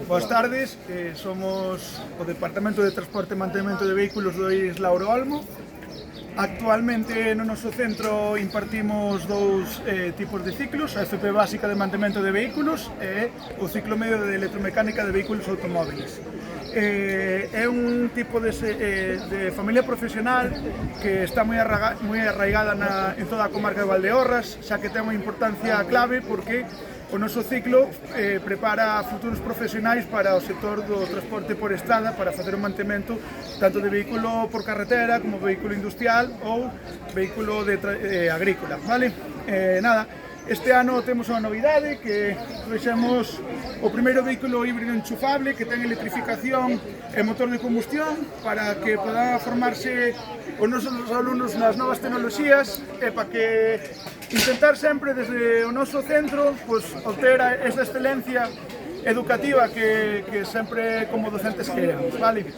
Boas tardes, somos o Departamento de Transporte e Mantemento de Vehículos do Isla Oroolmo. Actualmente no noso centro impartimos dous tipos de ciclos, a FP básica de mantemento de vehículos e o ciclo medio de electromecánica de vehículos automóviles. É un tipo de familia profesional que está moi arraigada en toda a comarca de Valdeorras, xa que ten unha importancia clave porque o noso ciclo prepara futuros profesionais para o sector do transporte por estrada para facer o mantemento tanto de vehículo por carretera como vehículo industrial ou vehículo agrícola, vale? Este ano temos unha novidade que trouxemos o primeiro vehículo híbrido enchufable que ten electrificación e motor de combustión para que podan formarse os nosos alumnos nas novas tecnoloxías e para que intentar sempre desde o noso centro obter esa excelencia educativa que sempre como docentes queremos, vale?